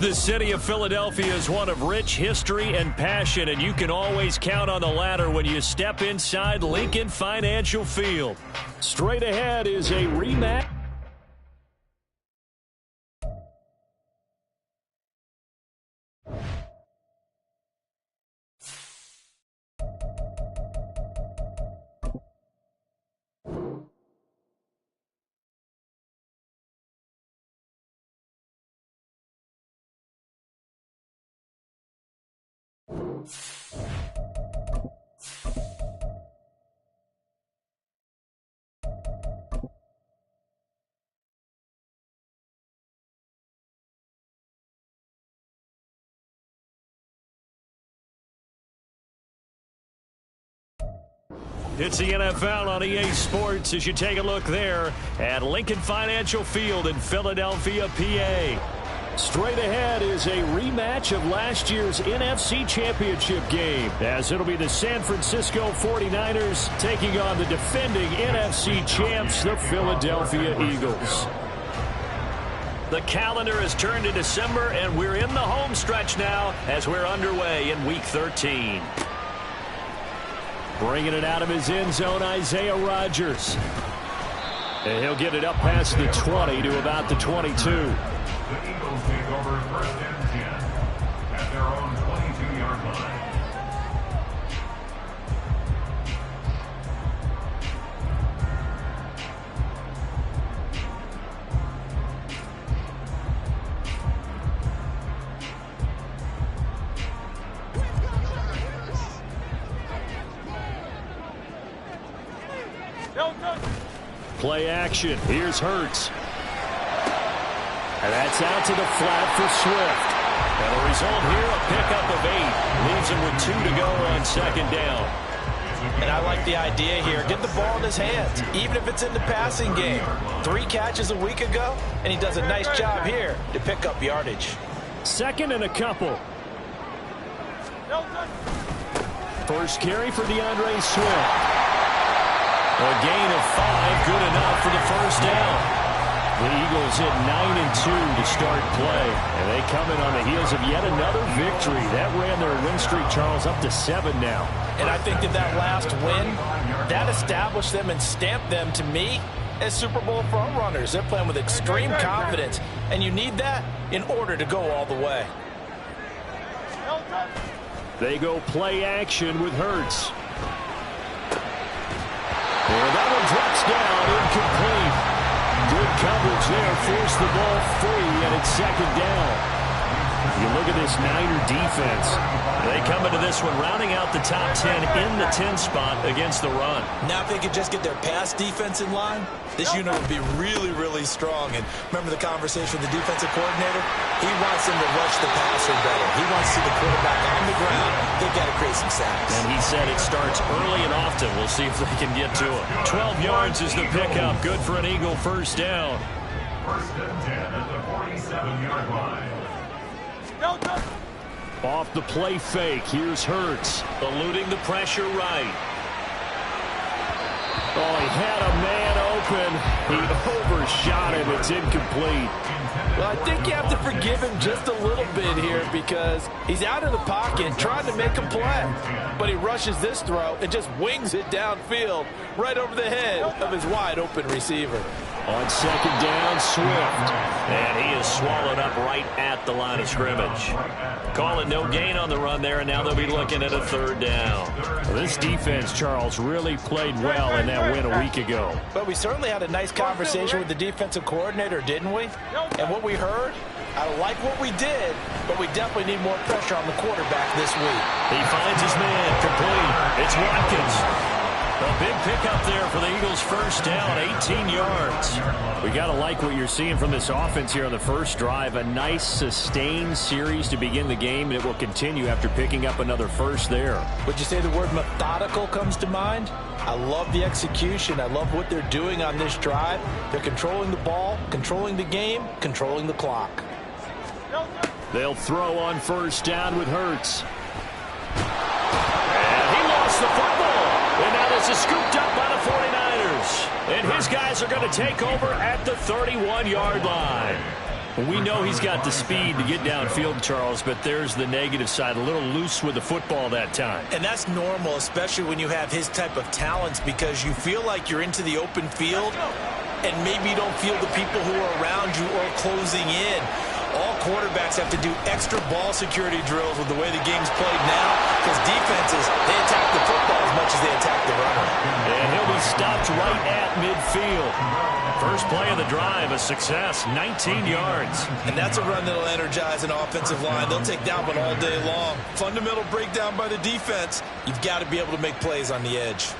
The city of Philadelphia is one of rich history and passion, and you can always count on the latter when you step inside Lincoln Financial Field. Straight ahead is a rematch. It's the NFL on EA Sports as you take a look there at Lincoln Financial Field in Philadelphia, PA. Straight ahead is a rematch of last year's NFC Championship game, as it'll be the San Francisco 49ers taking on the defending NFC champs, the Philadelphia Eagles. The calendar has turned to December, and we're in the home stretch now as we're underway in Week 13. Bringing it out of his end zone, Isaiah Rodgers. And he'll get it up past the 20 to about the 22. The Eagles take over first and 10 at their own 22-yard line. Play action. Here's Hurts. And that's out to the flat for Swift. And the result here, a pickup of 8. Leaves him with 2 to go on second down. And I like the idea here. Get the ball in his hands, even if it's in the passing game. 3 catches a week ago, and he does a nice job here to pick up yardage. Second and a couple. First carry for DeAndre Swift. A gain of 5, good enough for the first down. The Eagles hit 9-2 to start play, and they come in on the heels of yet another victory. That ran their win streak, Charles, up to 7 now. And I think that last win, that established them and stamped them, to me, as Super Bowl frontrunners. They're playing with extreme confidence, and you need that in order to go all the way. They go play action with Hurts. And that one drops down, incomplete. Good coverage there, forced the ball free, and it's second down. You look at this Niner defense. They come into this one rounding out the top 10 in the 10 spot against the run. Now if they could just get their pass defense in line, this unit would be really, really strong. And remember the conversation with the defensive coordinator? He wants them to rush the passer better. He wants to see the quarterback on the ground. They've got to create some sacks. And he said it starts early and often. We'll see if they can get to it. 12 yards is the pickup. Good for an Eagle first down. First and 10 at the 47-yard line. Off the play fake, here's Hurts. Eluding the pressure right. Oh, he had a man open. He overshot him. It's incomplete. Well, I think you have to forgive him just a little bit here because he's out of the pocket trying to make a play. But he rushes this throw and just wings it downfield right over the head of his wide-open receiver. On second down, Swift. And he is swallowed up right at the line of scrimmage. Calling no gain on the run there, and now they'll be looking at a third down. Well, this defense, Charles, really played well in that win a week ago. But we certainly had a nice conversation with the defensive coordinator, didn't we? And what we heard, I like what we did, but we definitely need more pressure on the quarterback this week. He finds his man, complete. It's Watkins. A big pickup there for the Eagles' first down, 18 yards. We got to like what you're seeing from this offense here on the first drive. A nice, sustained series to begin the game, and it will continue after picking up another first there. Would you say the word methodical comes to mind? I love the execution. I love what they're doing on this drive. They're controlling the ball, controlling the game, controlling the clock. They'll throw on first down with Hurts. And he lost the football. And now this is scooped up by the 49ers. And his guys are going to take over at the 31-yard line. We know he's got the speed to get downfield, Charles, but there's the negative side. A little loose with the football that time. And that's normal, especially when you have his type of talents, because you feel like you're into the open field and maybe you don't feel the people who are around you or closing in. All quarterbacks have to do extra ball security drills with the way the game's played now, because defenses, they attack the football as much as they attack the runner. And he'll be stopped right at midfield. First play of the drive, a success, 19 yards. And that's a run that'll energize an offensive line. They'll take that one all day long. Fundamental breakdown by the defense. You've got to be able to make plays on the edge.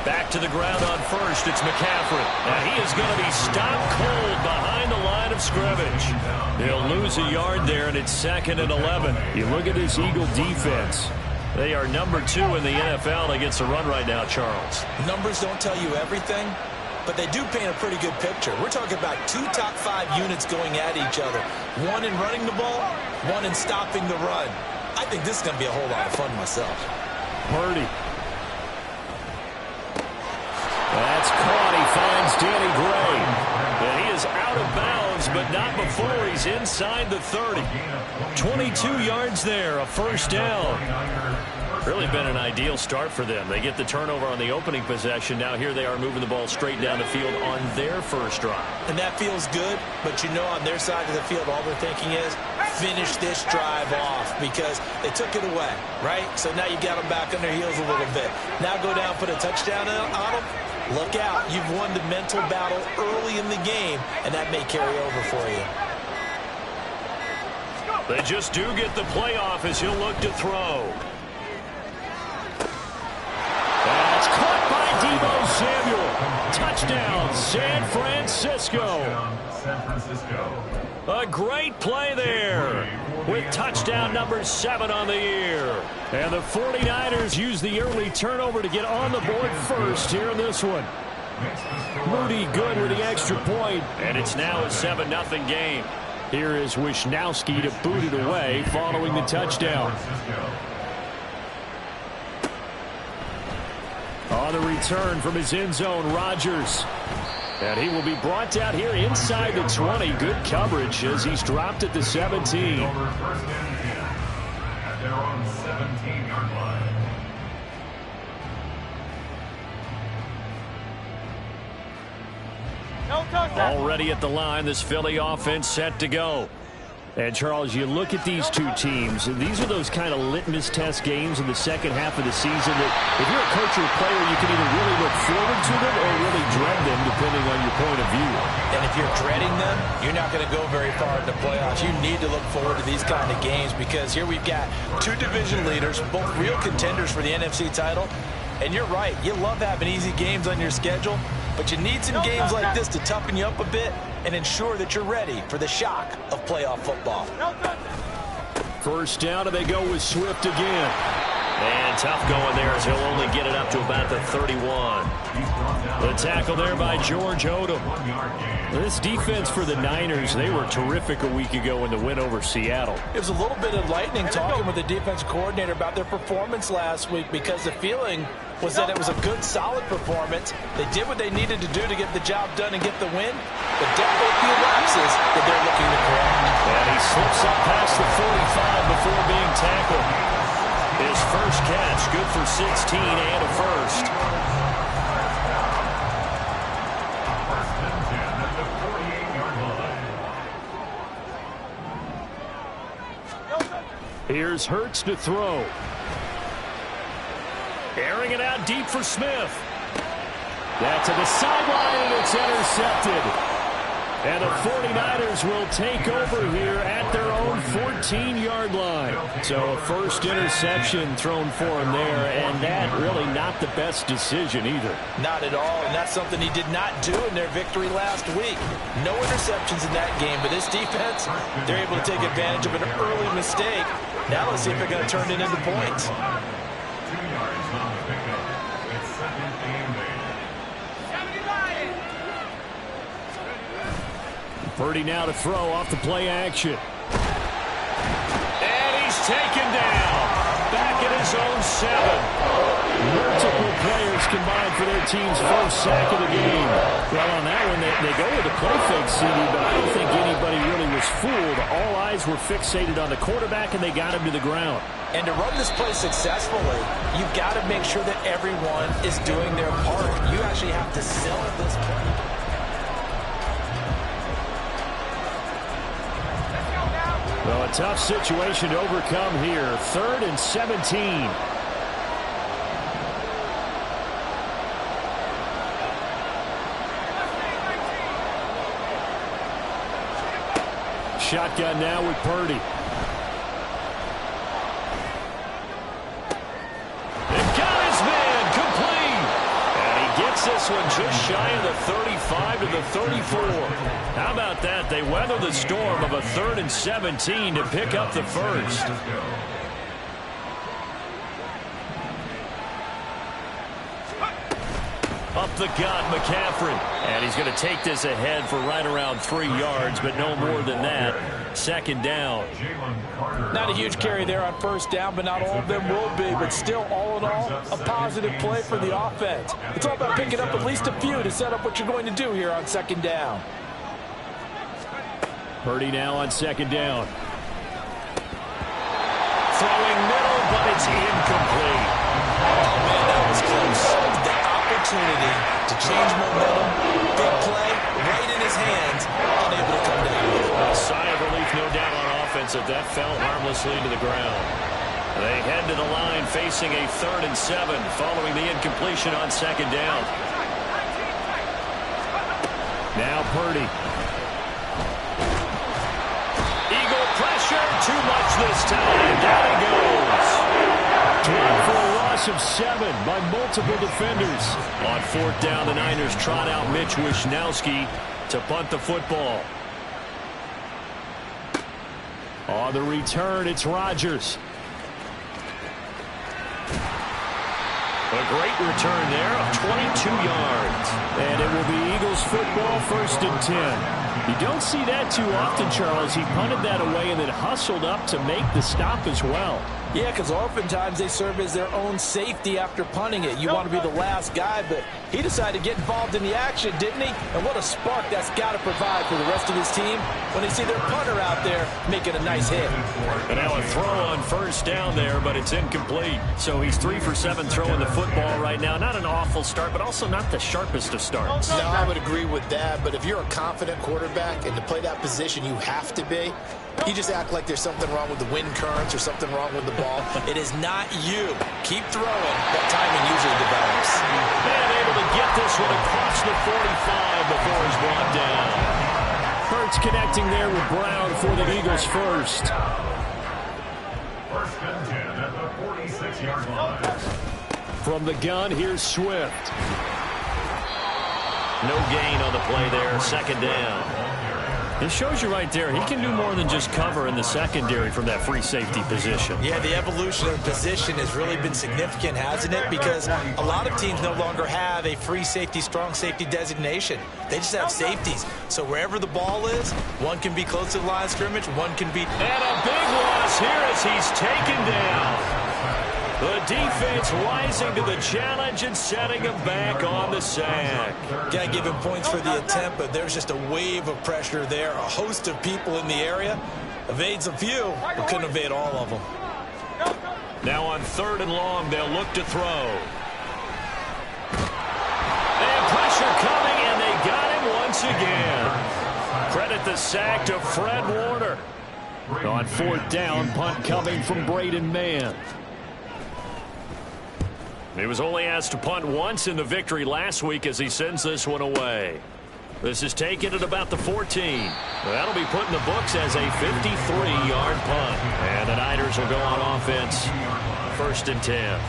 Back to the ground on first, it's McCaffrey. And he is going to be stopped cold behind the line of scrimmage. They'll lose a yard there, and it's 2nd and 11. You look at this Eagle defense. They are number 2 in the NFL against the run right now, Charles. Numbers don't tell you everything, but they do paint a pretty good picture. We're talking about 2 top 5 units going at each other. One in running the ball, one in stopping the run. I think this is going to be a whole lot of fun myself. Purdy. That's caught. He finds Danny Gray. And he is out of bounds, but not before he's inside the 30. 22 yards there, a first down. Really been an ideal start for them. They get the turnover on the opening possession. Now here they are moving the ball straight down the field on their first drive. And that feels good, but you know on their side of the field all they're thinking is finish this drive off because they took it away, right? So now you got them back on their heels a little bit. Now go down, put a touchdown on them. Look out. You've won the mental battle early in the game, and that may carry over for you. They just do get the playoff as he'll look to throw. That's caught by Deebo Samuel. Touchdown, San Francisco. A great play there with touchdown number 7 on the year. And the 49ers use the early turnover to get on the board first here in this one. Moody good with the extra point, and it's now a 7-0 game. Here is Wisnowski to boot it away following the touchdown. On the return from his end zone, Rodgers. And he will be brought down here inside the 20. Good coverage as he's dropped at the 17. At their own 17-yard line. Already at the line, this Philly offense set to go. And, Charles, you look at these two teams, and these are those kind of litmus test games in the second half of the season that if you're a coach or a player, you can either really look forward to them or really dread them, depending on your point of view. And if you're dreading them, you're not going to go very far in the playoffs. You need to look forward to these kind of games because here we've got 2 division leaders, both real contenders for the NFC title. And you're right, you love having easy games on your schedule, but you need some games like this to toughen you up a bit and ensure that you're ready for the shock of playoff football. First down, and they go with Swift again. And tough going there as he'll only get it up to about the 31. The tackle there by George Odom. This defense for the Niners, they were terrific a week ago in the win over Seattle. It was a little bit enlightening talking with the defense coordinator about their performance last week because the feeling was that it was a good, solid performance. They did what they needed to do to get the job done and get the win, but definitely a few lapses that they're looking to correct. And he slips up past the 45 before being tackled. His first catch, good for 16 and a first. Here's Hurts to throw. Airing it out deep for Smith. That to the sideline, and it's intercepted. And the 49ers will take over here at their own 14-yard line. So a first interception thrown for him there, and that really not the best decision either. Not at all, and that's something he did not do in their victory last week. No interceptions in that game, but this defense, they're able to take advantage of an early mistake. Now let's see if they're going to turn it into points. 2 yards on the pickup. It's 2nd and 8. Purdy now to throw off the play action. And he's taken down. Back at his own 7. Multiple players combined for their team's first sack of the game. Well, on that one, they go with the play fake, CD, but I don't think anybody really was fooled. All eyes were fixated on the quarterback, and they got him to the ground. And to run this play successfully, you've got to make sure that everyone is doing their part. You actually have to sell this play. Well, a tough situation to overcome here. 3rd and 17. Shotgun now with Purdy. They've got his man complete. And he gets this one just shy of the 35 to the 34. How about that? They weather the storm of a 3rd and 17 to pick up the first. Up the gut, McCaffrey. And he's going to take this ahead for right around 3 yards, but no more than that. 2nd down. Not a huge carry there on 1st down, but not all of them will be. But still, all in all, a positive play for the offense. It's all about picking up at least a few to set up what you're going to do here on 2nd down. Purdy now on 2nd down. Throwing middle, but it's incomplete. Oh, man, that was close. The opportunity to change momentum, big play, right in his hands, unable to come down with it. A sigh of relief, no doubt, on offense that fell harmlessly to the ground. They head to the line facing a 3rd and 7 following the incompletion on 2nd down. Now Purdy. Eagle pressure, too much this time. Down he goes. Dropped for a loss of 7 by multiple defenders. On 4th down, the Niners trot out Mitch Wishnowsky to punt the football. On the return, it's Rodgers. A great return there of 22 yards. And it will be Eagles football, 1st and 10. You don't see that too often, Charles. He punted that away and then hustled up to make the stop as well. Yeah, because oftentimes they serve as their own safety after punting it. You want to be the last guy, but he decided to get involved in the action, didn't he? And what a spark that's got to provide for the rest of his team when they see their punter out there making a nice hit. And now a throw on 1st down there, but it's incomplete. So he's 3 for 7 throwing the football right now. Not an awful start, but also not the sharpest of starts. No, I would agree with that, but if you're a confident quarterback and to play that position you have to be, you just act like there's something wrong with the wind currents or something wrong with the ball. It is not you. Keep throwing. That timing usually develops. And able to get this one across the 45 before he's brought down. Hurts connecting there with Brown for the Eagles first. 1st and 10 at the 46-yard line. From the gun, here's Swift. No gain on the play there. 2nd down. It shows you right there, he can do more than just cover in the secondary from that free safety position. Yeah, the evolution of position has really been significant, hasn't it? Because a lot of teams no longer have a free safety, strong safety designation. They just have safeties. So wherever the ball is, one can be close to the line of scrimmage, one can be... And a big loss here as he's taken down. The defense rising to the challenge and setting him back on the sack. Got to give him points for the attempt, but there's just a wave of pressure there. A host of people in the area. Evades a few, but couldn't evade all of them. Now on 3rd and long, they'll look to throw. And pressure coming, and they got him once again. Credit the sack to Fred Warner. On 4th down, punt coming from Braden Mann. He was only asked to punt once in the victory last week as he sends this one away. This is taken at about the 14. That'll be put in the books as a 53-yard punt. And the Niners will go on offense. 1st and 10.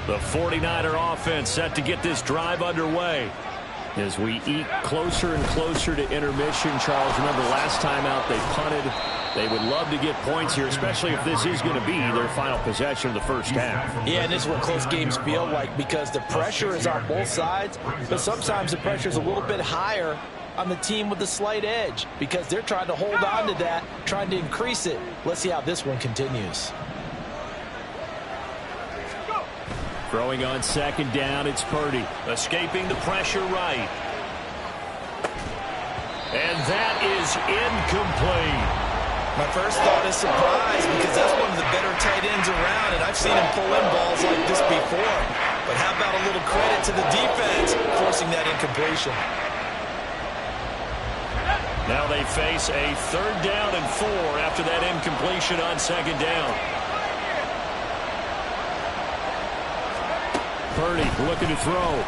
The 49er offense set to get this drive underway. As we eat closer and closer to intermission, Charles, remember last time out they punted They would love to get points here, especially if this is going to be their final possession of the first half. Yeah, and this is what close games feel like because the pressure is on both sides, but sometimes the pressure is a little bit higher on the team with the slight edge because they're trying to hold on to that, trying to increase it. Let's see how this one continues. Throwing on second down, it's Purdy. Escaping the pressure right. And that is incomplete. My first thought is surprise because that's one of the better tight ends around, and I've seen him pull in balls like this before. But how about a little credit to the defense forcing that incompletion? Now they face a 3rd down and 4 after that incompletion on second down. Purdy looking to throw.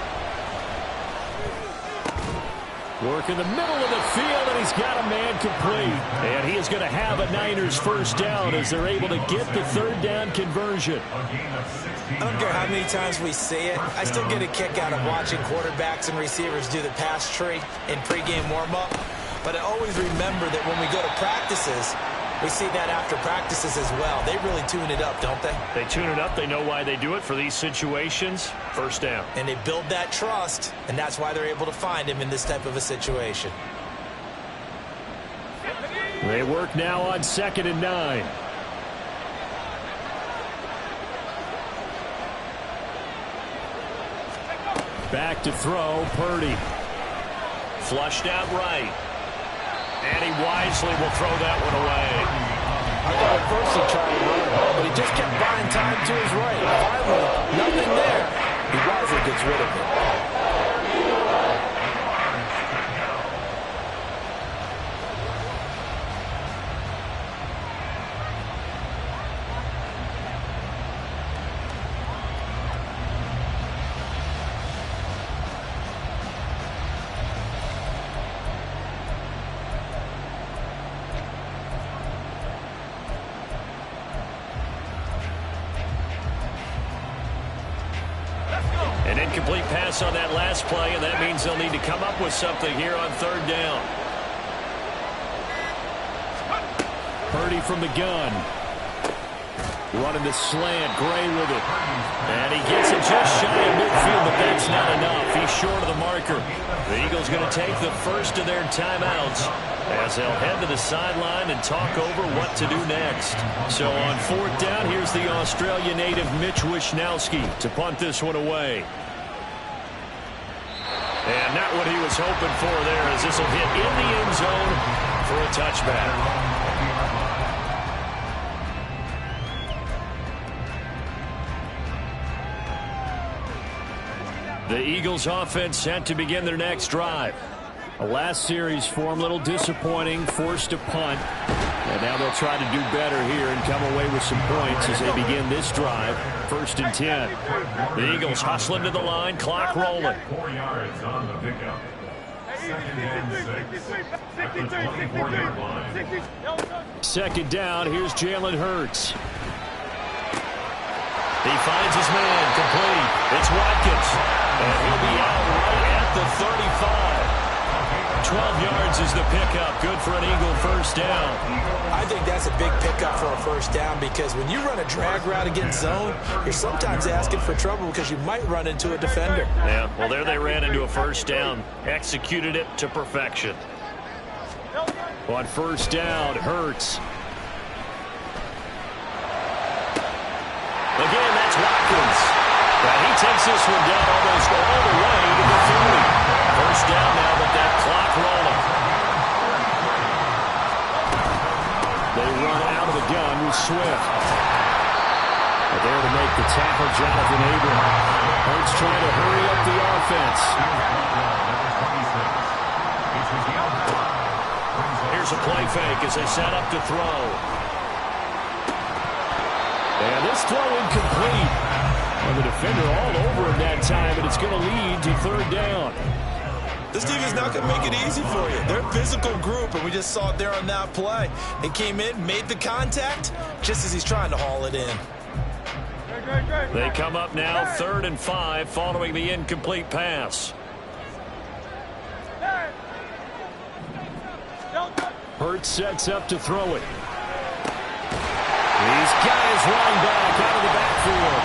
Work in the middle of the field, and he's got a man complete. And he is going to have a Niners first down as they're able to get the 3rd down conversion. I don't care how many times we see it. I still get a kick out of watching quarterbacks and receivers do the pass tree in pregame warm-up. But I always remember that when we go to practices, we see that after practices as well. They really tune it up, don't they? They tune it up. They know why they do it for these situations. First down. And they build that trust, and that's why they're able to find him in this type of a situation. They work now on 2nd and 9. Back to throw, Purdy. Flushed out right. And he wisely will throw that one away. I thought at first he tried to run, but he just kept buying time to his right. Finally, nothing there. He wisely gets rid of it. An incomplete pass on that last play, and that means they'll need to come up with something here on 3rd down. Purdy from the gun. Running the slant, Gray with it. And he gets it just shy of midfield, but that's not enough. He's short of the marker. The Eagles going to take the first of their timeouts as they'll head to the sideline and talk over what to do next. So on 4th down, here's the Australia native Mitch Wishnowsky to punt this one away. And not what he was hoping for there, as this will hit in the end zone for a touchback. The Eagles offense set to begin their next drive. The last series for them, a little disappointing, forced to punt. And now they'll try to do better here and come away with some points as they begin this drive. 1st and 10. The Eagles hustling to the line, clock rolling. 4 yards on the pickup. 2nd and 6 at the 24-yard line. 2nd down, here's Jalen Hurts. He finds his man, complete. It's Watkins. And he'll be out right at the 35. 12 yards is the pickup. Good for an Eagle first down. I think that's a big pickup for a first down because when you run a drag route against zone, you're sometimes asking for trouble because you might run into a defender. Yeah, well, there they ran into a first down. Executed it to perfection. On 1st down, Hurts. Again, that's Watkins. Well, he takes this one down almost all the way to the 30. First down now with that clock rolling. They run out of the gun with Swift. But there to make the tackle, Jonathan Abram. Hurts trying to hurry up the offense. Here's a play fake as they set up to throw. And this throw incomplete. And the defender all over him that time, and it's going to lead to 3rd down. This team is not going to make it easy for you. They're a physical group, and we just saw it there on that play. He came in, made the contact, just as he's trying to haul it in. They come up now 3rd and 5 following the incomplete pass. Hurts sets up to throw it. He's got his running back out of the backfield.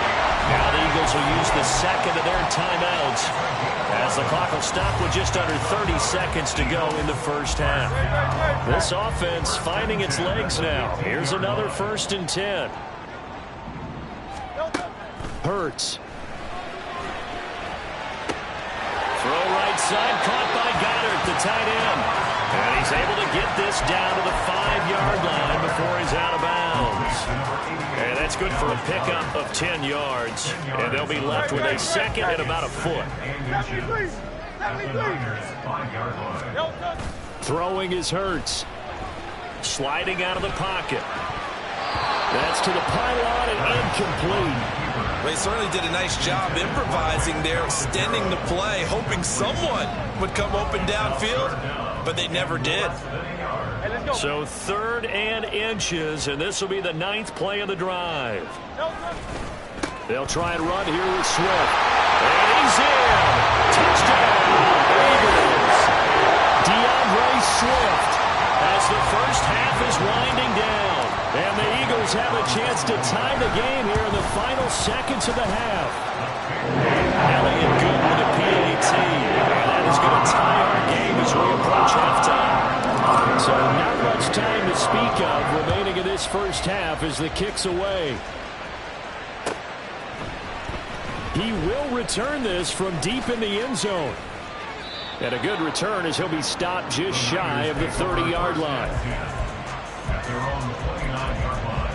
Now the Eagles will use the second of their timeouts as the clock will stop with just under 30 seconds to go in the first half. This offense finding its legs now. Here's another 1st and 10. Hurts. Throw right side, caught by Goddard, the tight end. And he's able to get this down to the 5-yard line before he's out of bounds. And that's good for a pickup of 10 yards. And they'll be left with a second and about a foot. Throwing is Hurts. Sliding out of the pocket. That's to the pylon and incomplete. They certainly did a nice job improvising there, extending the play, hoping someone would come open downfield, but they never did. So 3rd and inches, and this will be the 9th play of the drive. They'll try and run here with Swift. And he's in. Touchdown, Eagles. DeAndre Swift as the first half is winding down. And the Eagles have a chance to tie the game here in the final seconds of the half. Elliott good with a PAT. And that is going to tie our game as we approach halftime. So not much time to speak of remaining in this first half as the kick's away. He will return this from deep in the end zone. And a good return as he'll be stopped just shy of the 30-yard line. They're on the 29-yard line.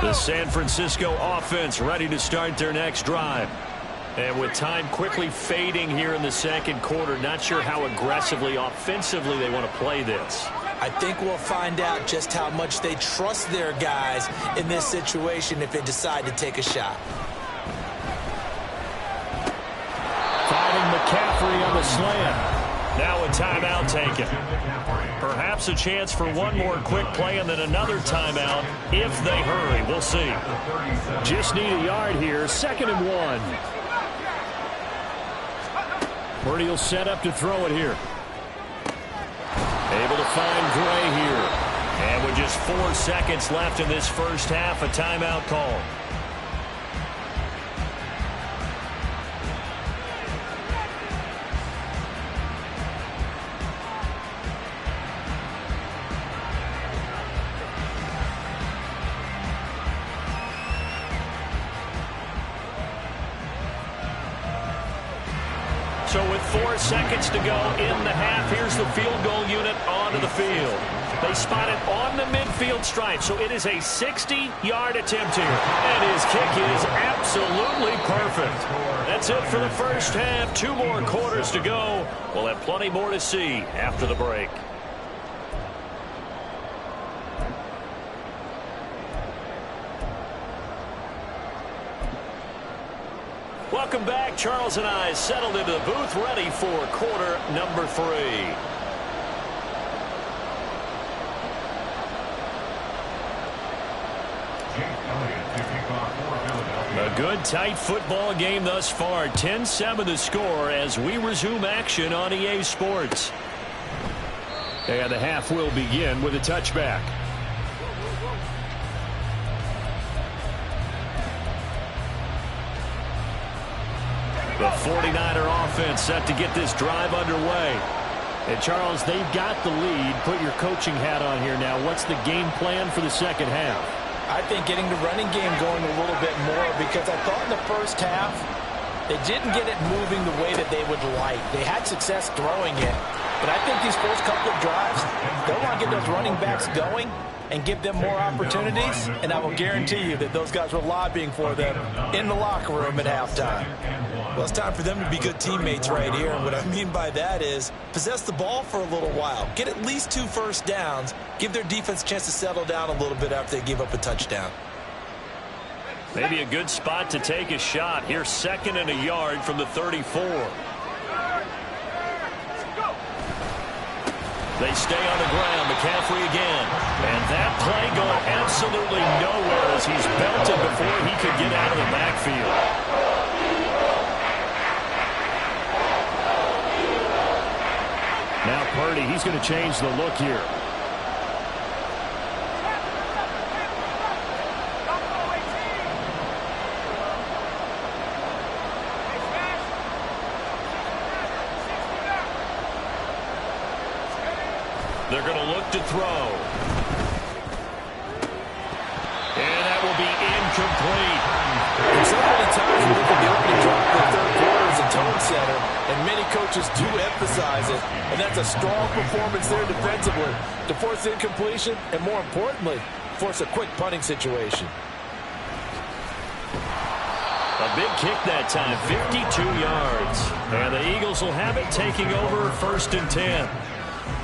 The San Francisco offense ready to start their next drive. And with time quickly fading here in the second quarter, not sure how aggressively, offensively they want to play this. I think we'll find out just how much they trust their guys in this situation if they decide to take a shot. Finding McCaffrey on the slant. Now a timeout taken. Perhaps a chance for one more quick play and then another timeout if they hurry. We'll see. Just need a yard here. 2nd and 1. Purdy will set up to throw it here. Able to find Gray here. And with just 4 seconds left in this first half, a timeout call. So with 4 seconds to go in the half, here's the field goal unit onto the field. They spot it on the midfield stripe, so it is a 60-yard attempt here. And his kick is absolutely perfect. That's it for the first half. 2 more quarters to go. We'll have plenty more to see after the break. Welcome back. Charles and I settled into the booth, ready for quarter number 3. A good, tight football game thus far. 10-7 the score as we resume action on EA Sports. And the half will begin with a touchback. The 49er offense set to get this drive underway. And, Charles, they've got the lead. Put your coaching hat on here now. What's the game plan for the second half? I think getting the running game going a little bit more, because I thought in the first half they didn't get it moving the way that they would like. They had success throwing it, but I think these first couple of drives, they want to get those running backs going and give them more opportunities, and I will guarantee you that those guys were lobbying for them in the locker room at halftime. Well, it's time for them to be good teammates right here, and what I mean by that is possess the ball for a little while, get at least 2 first downs, give their defense a chance to settle down a little bit after they give up a touchdown. Maybe a good spot to take a shot. Here's 2nd and a yard from the 34. They stay on the ground. McCaffrey again. And that play going absolutely nowhere as he's belted before he could get out of the backfield. Now Purdy, he's going to change the look here. They're going to look to throw. And that will be incomplete. And so many times we look at the opening drive of the third quarter as a tone setter, and many coaches do emphasize it. And that's a strong performance there defensively to force incompletion and, more importantly, force a quick punting situation. A big kick that time, 52 yards. And the Eagles will have it, taking over 1st and 10.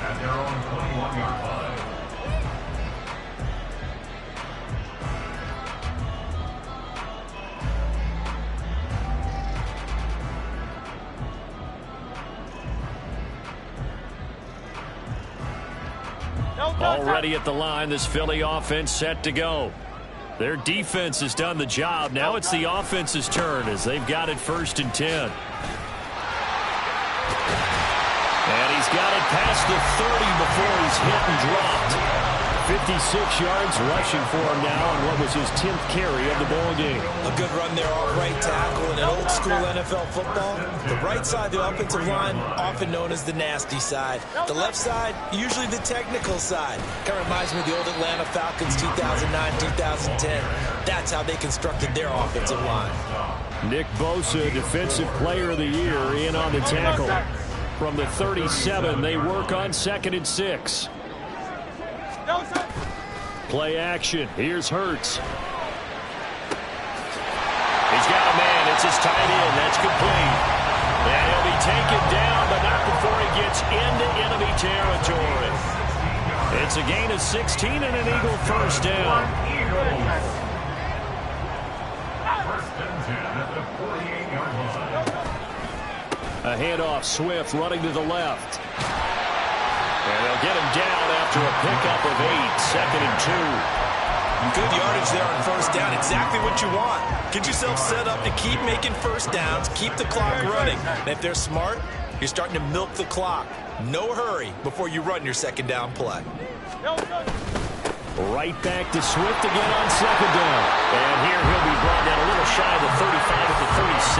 At their own 21-yard line. Already at the line, this Philly offense set to go. Their defense has done the job. Now it's the offense's turn as they've got it 1st and 10. And he's got it past the 30 before he's hit and dropped. 56 yards rushing for him now on what was his 10th carry of the ball game. A good run there off right tackle in an old school NFL football. The right side of the offensive line, often known as the nasty side. The left side, usually the technical side. Kind of reminds me of the old Atlanta Falcons 2009-2010. That's how they constructed their offensive line. Nick Bosa, Defensive Player of the Year, in on the tackle. From the 37, they work on 2nd and 6. Play action. Here's Hurts. He's got a man. It's his tight end. That's complete. And he'll be taken down, but not before he gets into enemy territory. It's a gain of 16 and an Eagle first down. First and 10 at the 48-yard line. A handoff. Swift running to the left. And they'll get him down after a pickup of 8. 2nd and 2. Good yardage there on 1st down. Exactly what you want. Get yourself set up to keep making 1st downs, keep the clock running. And if they're smart, you're starting to milk the clock. No hurry before you run your 2nd down play. Right back to Swift again on 2nd down. And here he'll be brought down a little shy of the 35 at the 36.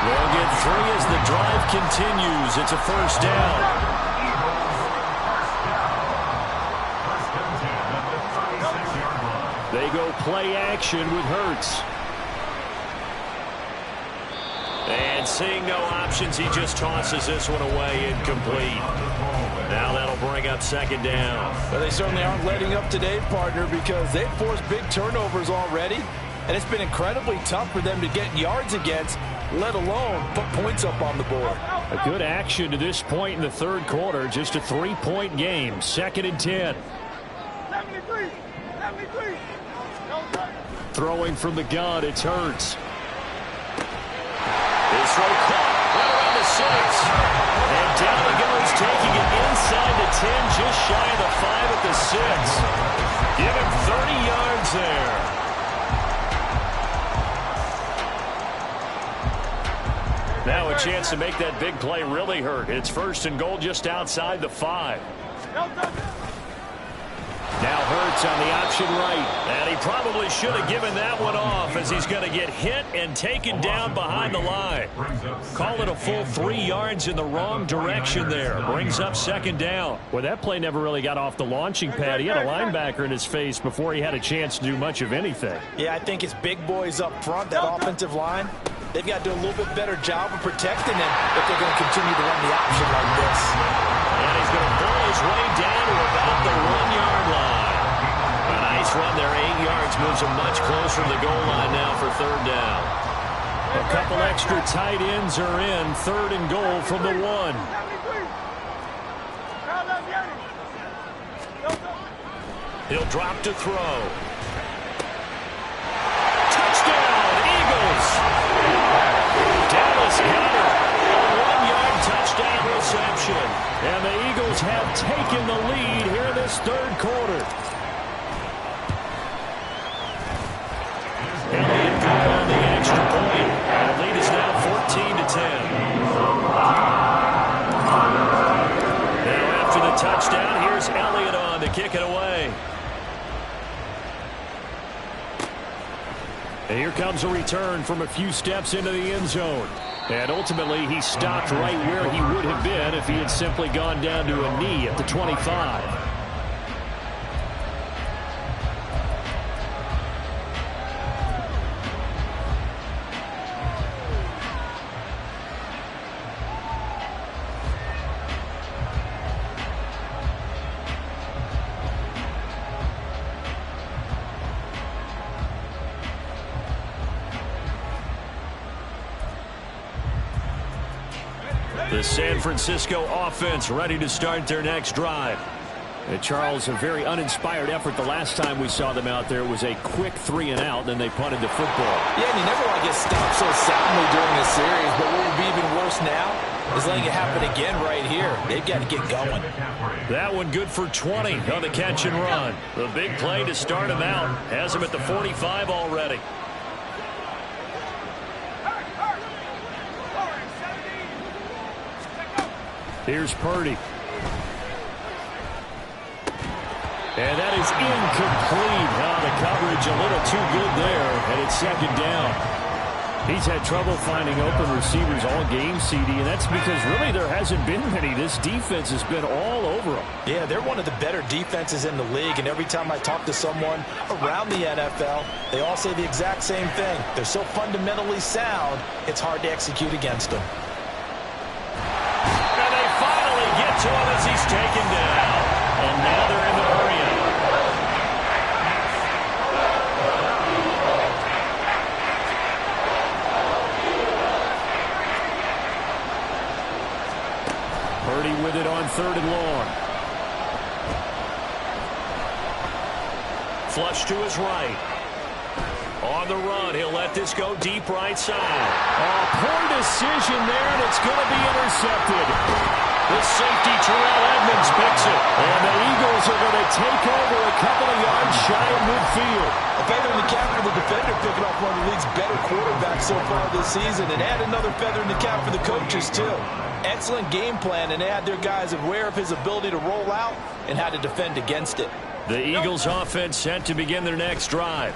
They'll get 3 as the drive continues. It's a 1st down. They go play action with Hurts. And seeing no options, he just tosses this one away, incomplete. Now that'll bring up 2nd down. Well, they certainly aren't letting up today, partner, because they've forced big turnovers already. And it's been incredibly tough for them to get yards against, let alone put points up on the board. A good action to this point in the 3rd quarter. Just a 3-point game. 2nd and 10. 73. Throwing from the gun, it's Hurts. His throw caught right around the 6. And down he goes, taking it inside the 10, just shy of the 5 at the 6. Give him 30 yards there. Now a chance to make that big play really hurt. It's 1st and goal just outside the 5. Now Hurts on the option right. And he probably should have given that one off as he's going to get hit and taken down behind the line. Call it a full 3 yards in the wrong direction there. Brings up 2nd down. Well, that play never really got off the launching pad. He had a linebacker in his face before he had a chance to do much of anything. Yeah, I think it's big boys up front, that offensive line. They've got to do a little bit better job of protecting him if they're going to continue to run the option like this. And he's going to pull his way down to about the 1-yard line. A nice run there, 8 yards, moves him much closer to the goal line now for 3rd down. A couple extra tight ends are in. 3rd and goal from the 1. He'll drop to throw. Touchdown, Eagles! Dallas got it. A 1-yard touchdown reception. And the Eagles have taken the lead here in this 3rd quarter. And here comes a return from a few steps into the end zone. And ultimately, he stopped right where he would have been if he had simply gone down to a knee at the 25. The San Francisco offense ready to start their next drive. And Charles, a very uninspired effort the last time we saw them out there. It was a quick 3-and-out, then they punted the football. Yeah, and you never want to get stopped so soundly during a series, but what would be even worse now is letting it happen again right here. They've got to get going. That one good for 20 on the catch and run. The big play to start him out. Has him at the 45 already. Here's Purdy. And that is incomplete. The coverage a little too good there, and it's second down. He's had trouble finding open receivers all game, CD, and that's because really there hasn't been many. This defense has been all over them. Yeah, they're one of the better defenses in the league, and every time I talk to someone around the NFL, they all say the exact same thing. They're so fundamentally sound, it's hard to execute against them. Get to him as he's taken down. And now they're in the hurry-up. Purdy with it on 3rd and long. Flush to his right. On the run, he'll let this go deep right side. Poor decision there, and it's going to be intercepted. The safety, Terrell Edmonds, picks it. And the Eagles are going to take over a couple of yards shy of midfield. A feather in the cap for the defender, picking off one of the league's better quarterbacks so far this season. And add another feather in the cap for the coaches, too. Excellent game plan, and they had their guys aware of his ability to roll out and how to defend against it. The Eagles offense set to begin their next drive.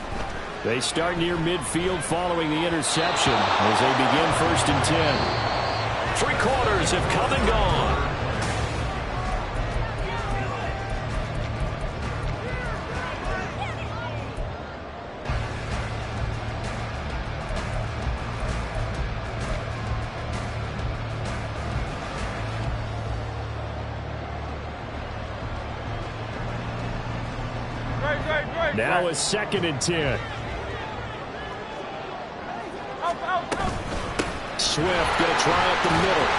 They start near midfield following the interception as they begin 1st and 10. 3 quarters have come and gone. Now a 2nd and 10. Swift going to try up the middle.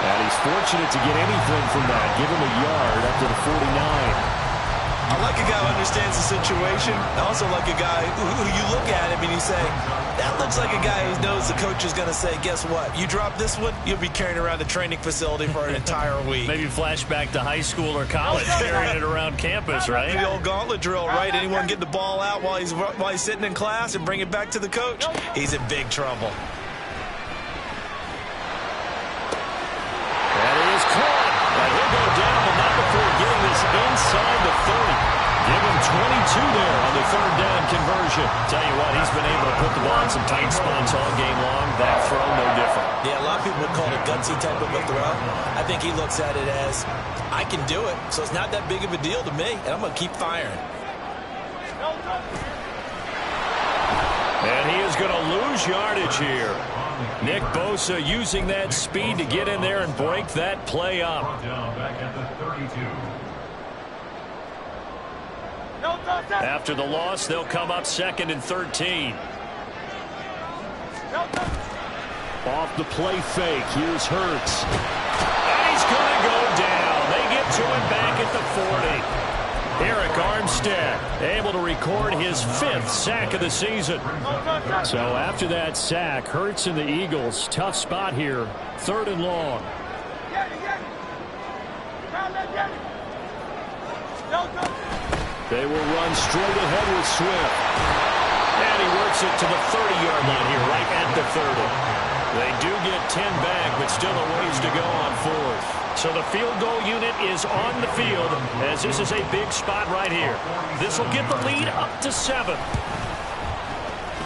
And he's fortunate to get anything from that. Give him a yard up to the 49. I like a guy who understands the situation. I also like a guy who you look at him and you say, that looks like a guy who knows the coach is going to say, guess what? You drop this one, you'll be carrying around the training facility for an entire week. Maybe flashback to high school or college, carrying it around campus, right? The old gauntlet drill, right? Anyone get the ball out while he's sitting in class and bring it back to the coach? He's in big trouble. And he'll go down, but not before getting this inside the 30. Give him 22 there on the 3rd down conversion. Tell you what, he's been able to put the ball in some tight spots all game long. That throw, no different. Yeah, a lot of people would call it a gutsy type of a throw. I think he looks at it as, I can do it, so it's not that big of a deal to me, and I'm going to keep firing. And he is going to lose yardage here. Nick Bosa using that speed to get in there and break that play up. After the loss, they'll come up 2nd and 13. Off the play fake, here's Hurts. And he's going to go down. They get to him back at the 40. Eric Armstead able to record his 5th sack of the season. So after that sack, Hurts and the Eagles, tough spot here, 3rd and long. They will run straight ahead with Swift. And he works it to the 30-yard line here, right at the 30. They do get 10 back, but still a ways to go on 4th. So the field goal unit is on the field as this is a big spot right here. This will get the lead up to 7.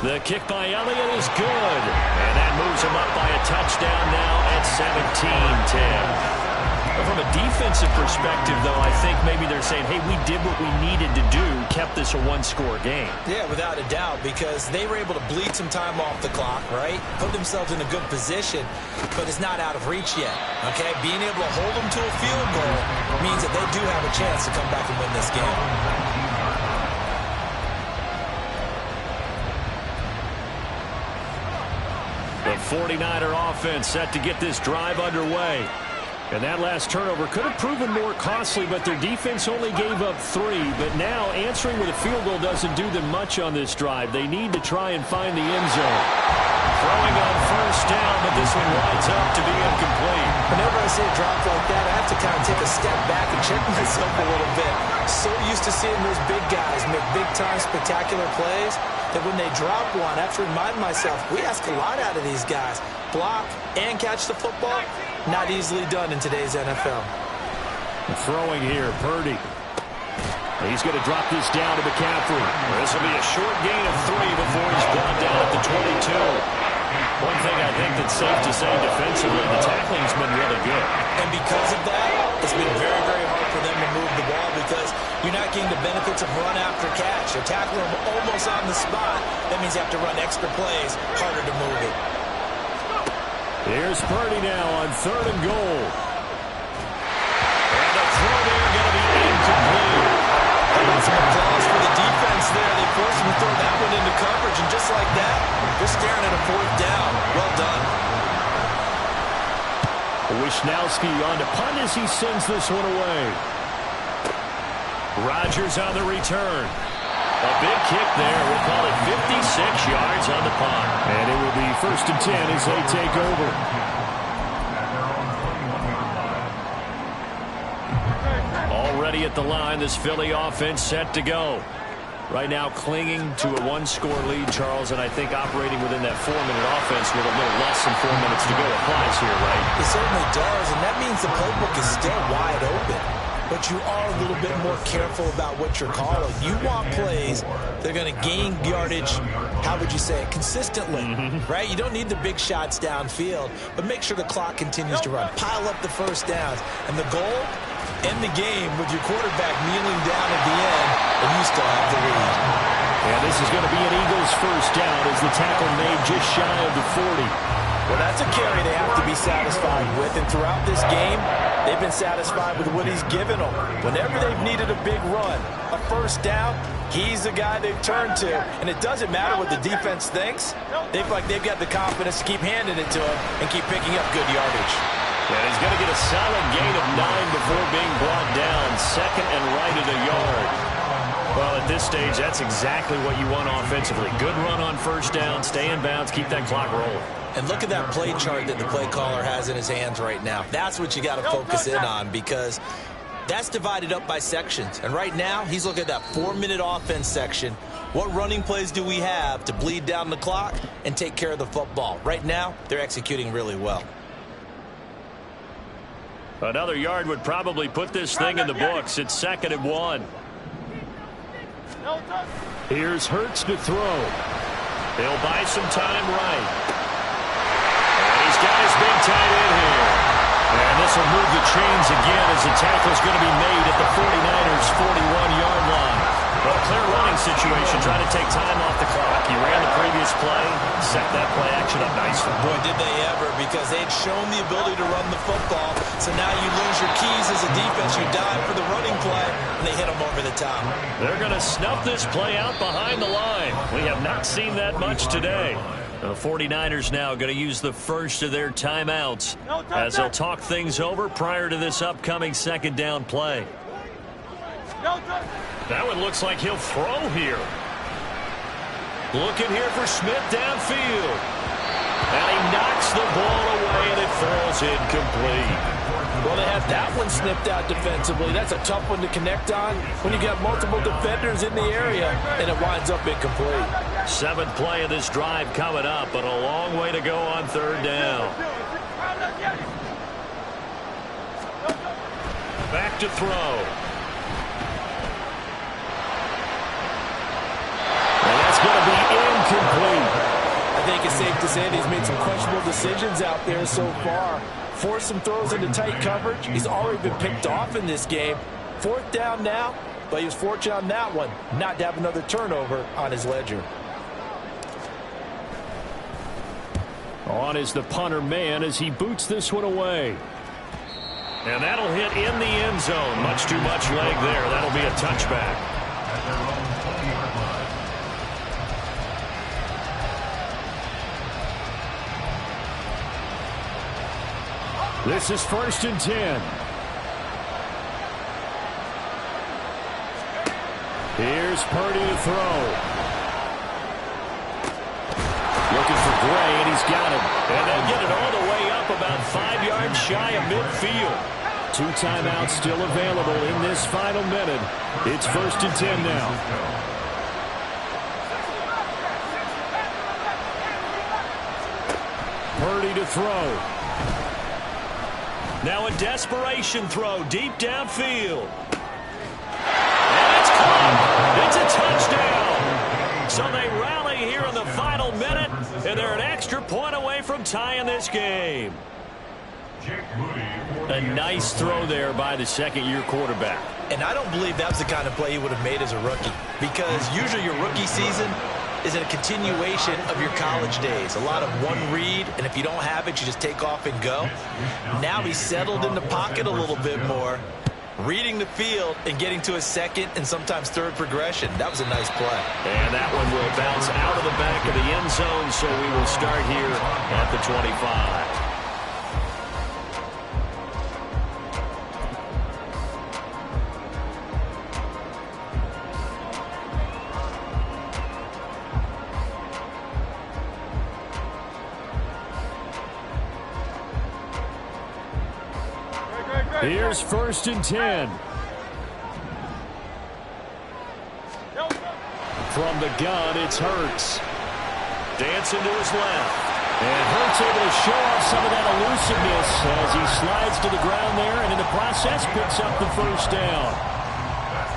The kick by Elliott is good. And that moves him up by a touchdown now at 17-10. From a defensive perspective, though, I think maybe they're saying, hey, we did what we needed to do, kept this a one-score game. Yeah, without a doubt, because they were able to bleed some time off the clock, right? Put themselves in a good position, but it's not out of reach yet, okay? Being able to hold them to a field goal means that they do have a chance to come back and win this game. The 49er offense set to get this drive underway. And that last turnover could have proven more costly, but their defense only gave up 3. But now answering with a field goal doesn't do them much on this drive. They need to try and find the end zone. Throwing on first down, but this one winds up to be incomplete. Whenever I see a drop like that, I have to kind of take a step back and check myself a little bit. So used to seeing those big guys make big-time spectacular plays that when they drop one, I have to remind myself, we ask a lot out of these guys. Block and catch the football, not easily done in today's NFL. Throwing here, Purdy. He's going to drop this down to McCaffrey. This will be a short gain of 3 before he's brought down at the 22. One thing I think that's safe to say defensively, the tackling's been really good. And because of that, it's been very, very hard for them to move the ball because you're not getting the benefits of run after catch. You're tackling them almost on the spot. That means you have to run extra plays, harder to move it. Here's Purdy now on 3rd and goal. And the throw there going to be incomplete. Some applause for the defense there. They forced him to throw that one into coverage, and just like that, they're staring at a 4th down. Well done. Wishnowski on to punt as he sends this one away. Rodgers on the return. A big kick there. We'll call it 56 yards on the punt. And it will be 1st and 10 as they take over. Already at the line, this Philly offense set to go. Right now clinging to a 1-score lead, Charles, and I think operating within that 4-minute offense with a little less than 4 minutes to go applies here, right? It certainly does, and that means the playbook is still wide open. But you are a little bit more careful about what you're calling. You want plays that are going to gain yardage, how would you say it, consistently, right? You don't need the big shots downfield, but make sure the clock continues to run. Pile up the first downs. And the goal, end the game with your quarterback kneeling down at the end, and you still have the lead. And this is going to be an Eagles first down as the tackle made just shy of the 40. Well, that's a carry they have to be satisfied with, and throughout this game, they've been satisfied with what he's given them. Whenever they've needed a big run, a first down, he's the guy they've turned to. And it doesn't matter what the defense thinks. They've got the confidence to keep handing it to him and keep picking up good yardage. And he's going to get a solid gain of 9 before being brought down. 2nd and right at a yard. Well, at this stage, that's exactly what you want offensively. Good run on first down, stay in bounds, keep that clock rolling. And look at that play chart that the play caller has in his hands right now. That's what you got to focus in on because that's divided up by sections. And right now, he's looking at that 4-minute offense section. What running plays do we have to bleed down the clock and take care of the football? Right now, they're executing really well. Another yard would probably put this thing in the books. It's 2nd and 1. Here's Hurts to throw. They'll buy some time right. And he's got his big tight end here. And this will move the chains again as the tackle is going to be made at the 49ers' 41-yard line. But a clear running situation, trying to take time off the clock. He ran the previous play, set that play action up nicely. Boy, did they ever, because they'd shown the ability to run the football. So now you lose your keys as a defense. You dive for the running play, and they hit them over the top. They're going to snuff this play out behind the line. We have not seen that much today. The 49ers now going to use the first of their timeouts as they'll talk things over prior to this upcoming 2nd down play. That one looks like he'll throw here. Looking here for Smith downfield. And he knocks the ball away, and it falls incomplete. Well, they have that one snipped out defensively. That's a tough one to connect on when you got multiple defenders in the area, and it winds up incomplete. 7th play of this drive coming up, but a long way to go on 3rd down. Back to throw. And that's going to be incomplete. saying he's made some questionable decisions out there so far. Forced some throws into tight coverage. He's already been picked off in this game. 4th down now, but he was fortunate on that one not to have another turnover on his ledger. On is the punter man as he boots this one away. And that'll hit in the end zone. Much too much leg there. That'll be a touchback. This is 1st and 10. Here's Purdy to throw. Looking for Gray, and he's got him. And they'll get it all the way up about 5 yards shy of midfield. 2 timeouts still available in this final minute. It's 1st and 10 now. Purdy to throw. Now a desperation throw deep downfield. And it's caught. It's a touchdown. So they rally here in the final minute, and they're an extra point away from tying this game. A nice throw there by the second-year quarterback. And I don't believe that's the kind of play he would have made as a rookie, because usually your rookie season is a continuation of your college days. A lot of one read, and if you don't have it, you just take off and go. Now he's settled in the pocket a little bit more, reading the field and getting to a second and sometimes third progression. That was a nice play. And that one will bounce out of the back of the end zone, so we will start here at the 25. Here's 1st and 10. From the gun, it's Hurts. Dancing to his left. And Hurts able to show off some of that elusiveness as he slides to the ground there, and in the process picks up the 1st down.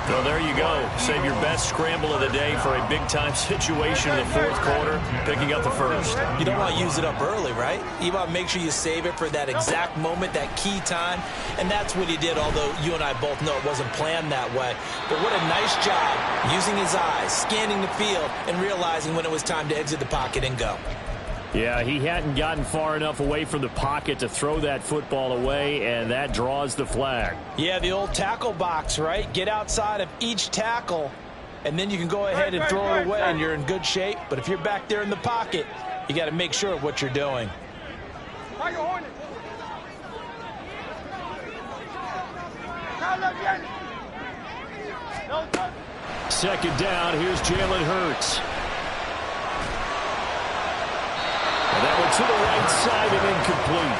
So there you go. Save your best scramble of the day for a big-time situation in the 4th quarter, picking up the 1st. You don't want to use it up early, right? You want to make sure you save it for that exact moment, that key time, and that's what he did, although you and I both know it wasn't planned that way. But what a nice job using his eyes, scanning the field, and realizing when it was time to exit the pocket and go. Yeah, he hadn't gotten far enough away from the pocket to throw that football away, and that draws the flag. Yeah, the old tackle box, right? Get outside of each tackle, and then you can go ahead and throw it away, and you're in good shape. But if you're back there in the pocket, you got to make sure of what you're doing. Second down, here's Jalen Hurts. And that one to the right side and incomplete.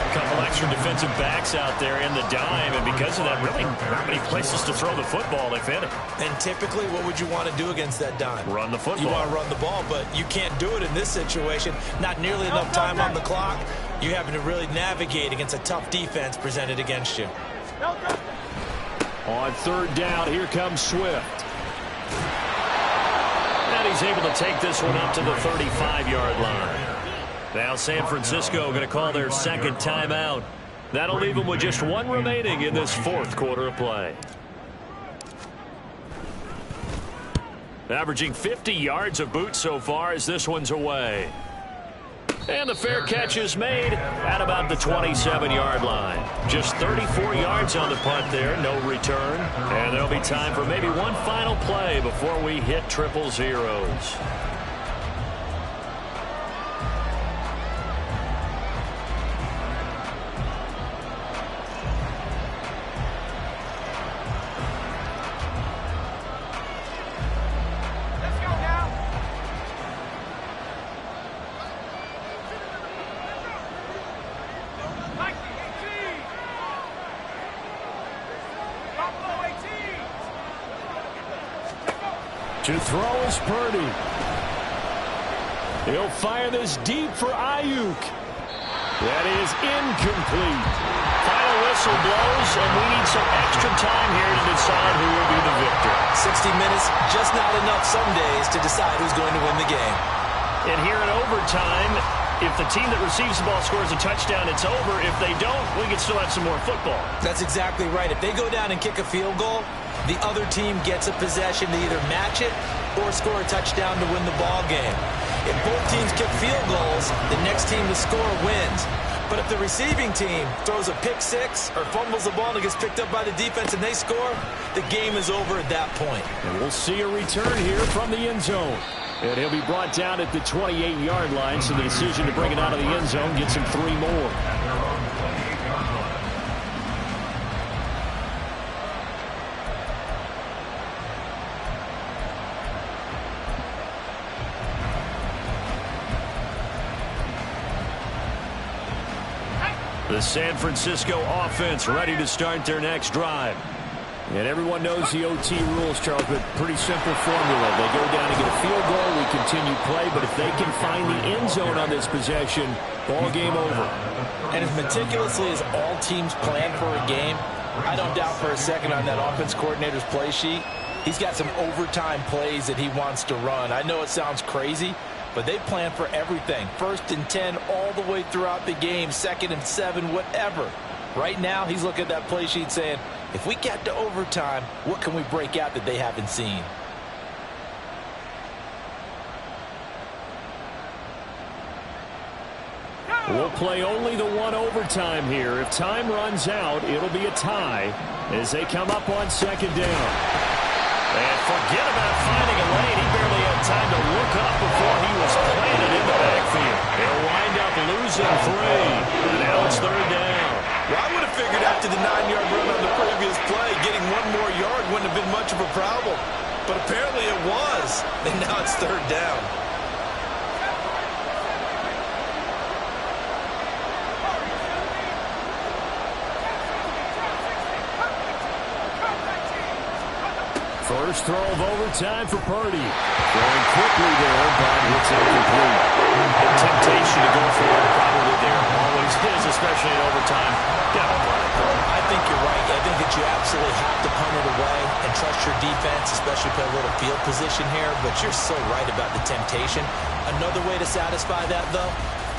A couple extra defensive backs out there in the dime, and because of that, really not many places to throw the football, if any. And typically, what would you want to do against that dime? Run the football. You want to run the ball, but you can't do it in this situation. Not nearly enough time on the clock. You're having to really navigate against a tough defense presented against you. On 3rd down, here comes Swift. And he's able to take this one up to the 35-yard line. Now San Francisco going to call their 2nd timeout. That'll leave them with just 1 remaining in this 4th quarter of play. Averaging 50 yards of boot so far as this one's away. And the fair catch is made at about the 27-yard line. Just 34 yards on the punt there, no return. And there'll be time for maybe one final play before we hit triple zeros. To throw is Purdy. He'll fire this deep for Ayuk. That is incomplete. Final whistle blows, and we need some extra time here to decide who will be the victor. 60 minutes, just not enough some days to decide who's going to win the game. And here in overtime, if the team that receives the ball scores a touchdown, it's over. If they don't, we can still have some more football. That's exactly right. If they go down and kick a field goal, the other team gets a possession to either match it or score a touchdown to win the ball game. If both teams kick field goals, the next team to score wins. But if the receiving team throws a pick six or fumbles the ball and it gets picked up by the defense and they score, the game is over at that point. And we'll see a return here from the end zone. And he'll be brought down at the 28-yard line, so the decision to bring it out of the end zone gets him 3 more. The San Francisco offense ready to start their next drive. And everyone knows the OT rules, Charles, but pretty simple formula. They go down and get a field goal, we continue play, but if they can find the end zone on this possession, ball game over. And as meticulously as all teams plan for a game, I don't doubt for a second on that offense coordinator's play sheet, he's got some overtime plays that he wants to run. I know it sounds crazy, but they plan for everything. 1st and 10 all the way throughout the game, 2nd and 7, whatever. Right now, he's looking at that play sheet saying, if we get to overtime, what can we break out that they haven't seen? We'll play only the one overtime here. If time runs out, it'll be a tie as they come up on 2nd down. And forget about finding a lane. He barely had time to look up before he was planted in the backfield. They'll wind up losing 3. And now it's 3rd down. Well, I would have figured after the 9-yard run on the previous play, getting 1 more yard wouldn't have been much of a problem. But apparently it was. And now it's 3rd down. First throw of overtime for Purdy. Throwing quickly there, but it's incomplete. The temptation to go for it probably there. Always is, especially in overtime. I think you're right. I think that you absolutely have to punt it away and trust your defense, especially play a little field position here. But you're so right about the temptation. Another way to satisfy that, though,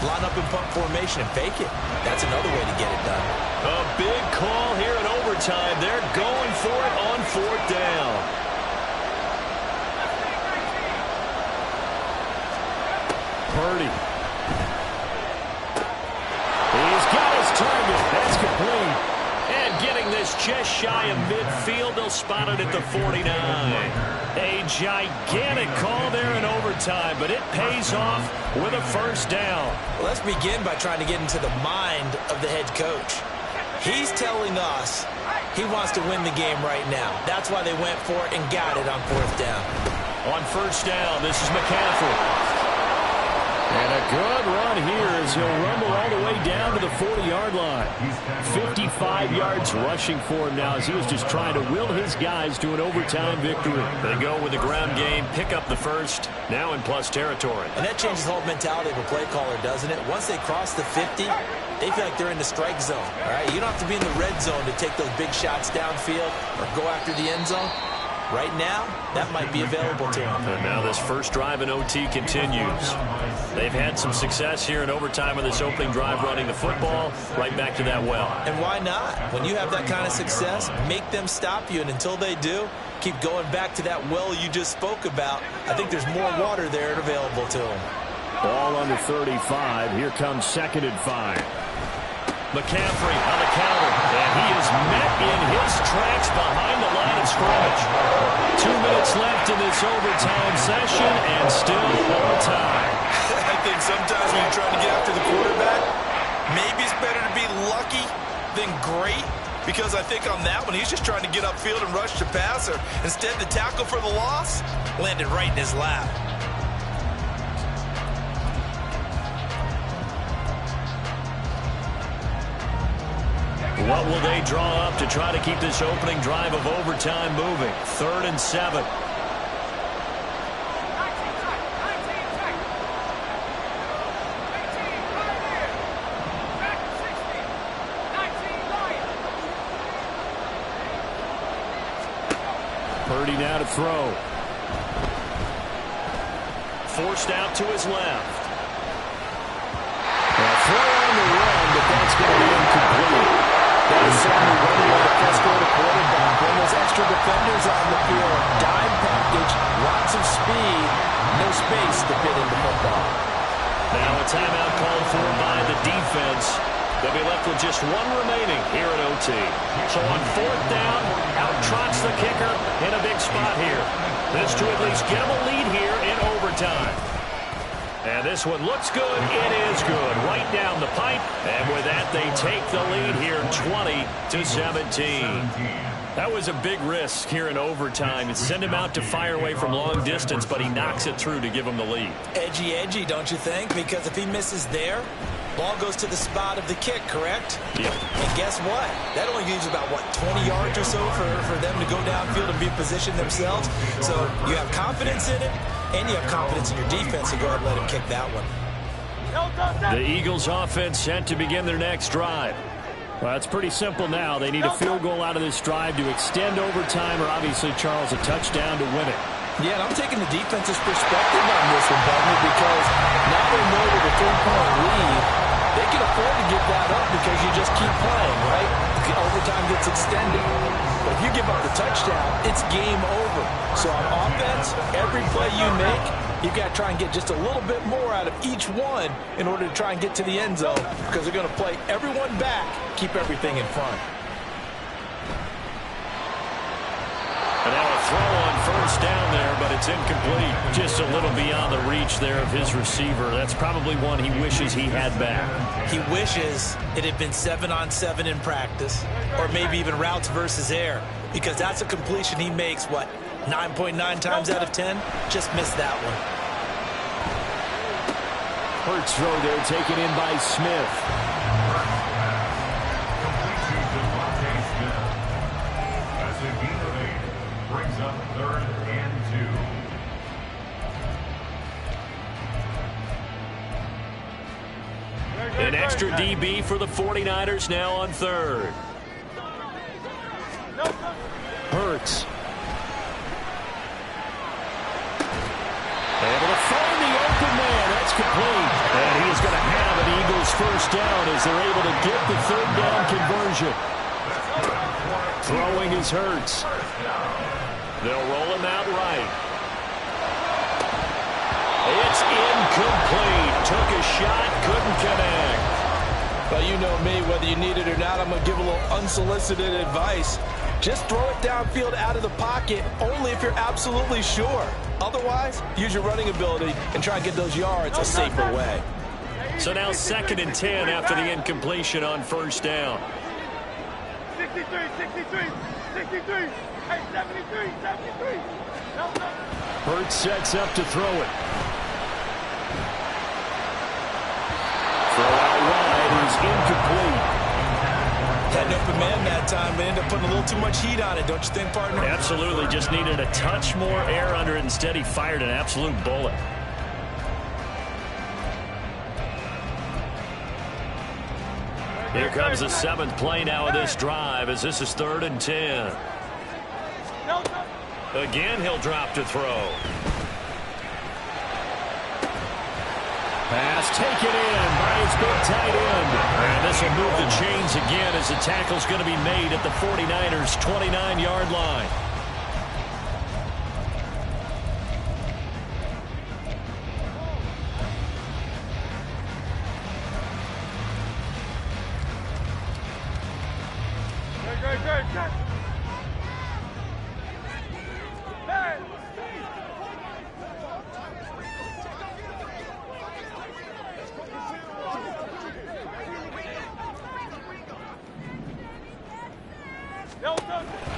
line up in punt formation and fake it. That's another way to get it done. A big call here in overtime. They're going for it on 4th down. Purdy. He's got his target. That's complete. And getting this just shy of midfield, they'll spot it at the 49. A gigantic call there in overtime, but it pays off with a 1st down. Well, let's begin by trying to get into the mind of the head coach. He's telling us he wants to win the game right now. That's why they went for it and got it on 4th down. On 1st down, this is McCaffrey. And a good run here as he'll rumble all the way down to the 40-yard line. 55 yards rushing for him now as he was just trying to will his guys to an overtime victory. They go with the ground game, pick up the 1st, now in plus territory. And that changes the whole mentality of a play caller, doesn't it? Once they cross the 50, they feel like they're in the strike zone. All right, you don't have to be in the red zone to take those big shots downfield or go after the end zone. Right now, that might be available to them. And now this first drive in OT continues. They've had some success here in overtime with this opening drive running the football right back to that well. And why not? When you have that kind of success, make them stop you. And until they do, keep going back to that well you just spoke about. I think there's more water there and available to them. Ball under 35. Here comes 2nd and 5. McCaffrey on the counter, and he is met in his tracks behind the line of scrimmage. 2 minutes left in this overtime session, and still all time. I think sometimes when you're trying to get after the quarterback, maybe it's better to be lucky than great, because I think on that one, he's just trying to get upfield and rush the passer. Instead, the tackle for the loss landed right in his lap. What will they draw up to try to keep this opening drive of overtime moving? 3rd and 7. Purdy now to throw. forced out to his left. A throw on the run, but that's going to be incomplete. That is certainly one way to frustrate a quarterback. When those extra defenders on the field, dime package, lots of speed, no space to fit into football. Now a timeout called for by the defense. They'll be left with just one remaining here at OT. So on fourth down, out trots the kicker in a big spot here. This to at least get him a lead here in overtime. And this one looks good. It is good. Right down the pipe. And with that, they take the lead here 20-17. That was a big risk here in overtime. It sent him out to fire away from long distance, but he knocks it through to give him the lead. Edgy, don't you think? Because if he misses there, ball goes to the spot of the kick, correct? Yeah. And guess what? That only leaves about, 20 yards or so for them to go downfield and be in position themselves. So you have confidence in it, and you have confidence in your defense to go ahead and let him kick that one. The Eagles offense set to begin their next drive. Well, it's pretty simple now. They need a field goal out of this drive to extend overtime, or obviously, Charles, a touchdown to win it. Yeah, and I'm taking the defense's perspective on this one, Butler, because now they know with a 3-point lead, they can afford to give that up because you just keep playing, right? The overtime gets extended. But if you give up the touchdown, it's game over. So on offense, every play you make, you've got to try and get just a little bit more out of each one in order to try and get to the end zone, because they're going to play everyone back, keep everything in front. And now a throw on first down there, but it's incomplete. Just a little beyond the reach there of his receiver. That's probably one he wishes he had back. He wishes it had been 7-on-7 in practice, or maybe even routes versus air, because that's a completion he makes, 9.9 times out of 10? Just missed that one. Hurts throw there, taken in by Smith. Brings up 3rd and 2. An extra DB for the 49ers now on 3rd. Hurts. Able to find the open man. That's complete. And he is going to have an Eagles first down as they're able to get the 3rd down conversion. Throwing is Hurts. They'll roll him out right. It's incomplete. Took a shot, couldn't connect. Well, you know me, whether you need it or not, I'm going to give a little unsolicited advice. Just throw it downfield out of the pocket only if you're absolutely sure. Otherwise, use your running ability and try and get those yards a safer way. So now 2nd and 10 after the incompletion on first down. 63. Hey, 73. Hurts sets up to throw it. Throw out wide is incomplete. Had an open man that time, but ended up putting a little too much heat on it, don't you think, partner? Absolutely. Just needed a touch more air under it. Instead, he fired an absolute bullet. Here comes the 7th play now of this drive as this is 3rd and 10. Again, he'll drop to throw. Pass taken in by his big tight end. And this will move the chains again as the tackle's going to be made at the 49ers' 29-yard line. Good.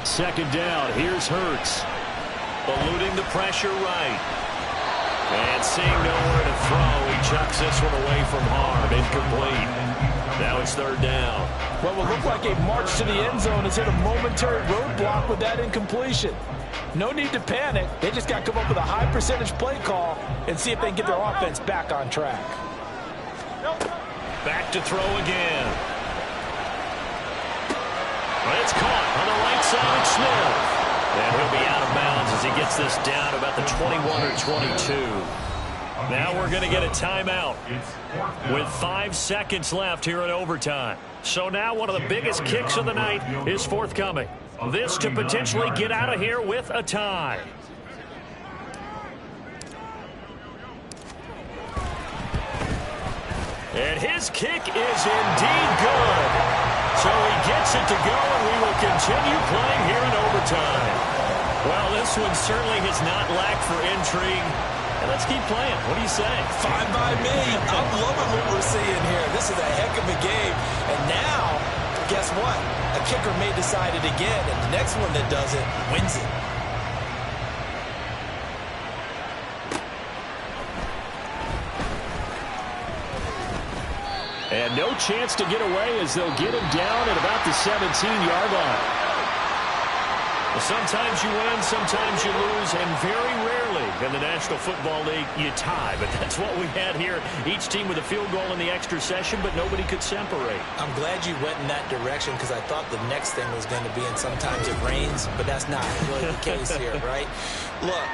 Second down, here's Hurts. Eluding the pressure right. And seeing nowhere to throw, he chucks this one away from harm. Incomplete. Now it's 3rd down. What will look like a march to the end zone has hit a momentary roadblock with that incompletion. No need to panic. They just got to come up with a high percentage play call and see if they can get their offense back on track. Back to throw again. But it's caught on the right side of Smith. And he'll be out of bounds as he gets this down about the 21 or 22. Now we're going to get a timeout with 5 seconds left here in overtime. So now one of the biggest kicks of the night is forthcoming. This to potentially get out of here with a tie. And his kick is indeed good. So he gets it to go, and we will continue playing here in overtime. Well, this one certainly has not lacked for intrigue. And let's keep playing. What do you say? Fine by me. I'm loving what we're seeing here. This is a heck of a game. And now, guess what? A kicker may decide it again, and the next one that does it wins it. And no chance to get away as they'll get him down at about the 17-yard line. Well, sometimes you win, sometimes you lose, and very rarely in the National Football League you tie. But that's what we had here. Each team with a field goal in the extra session, but nobody could separate. I'm glad you went in that direction because I thought the next thing was going to be, and sometimes it rains, but that's not really the case here, right? Look.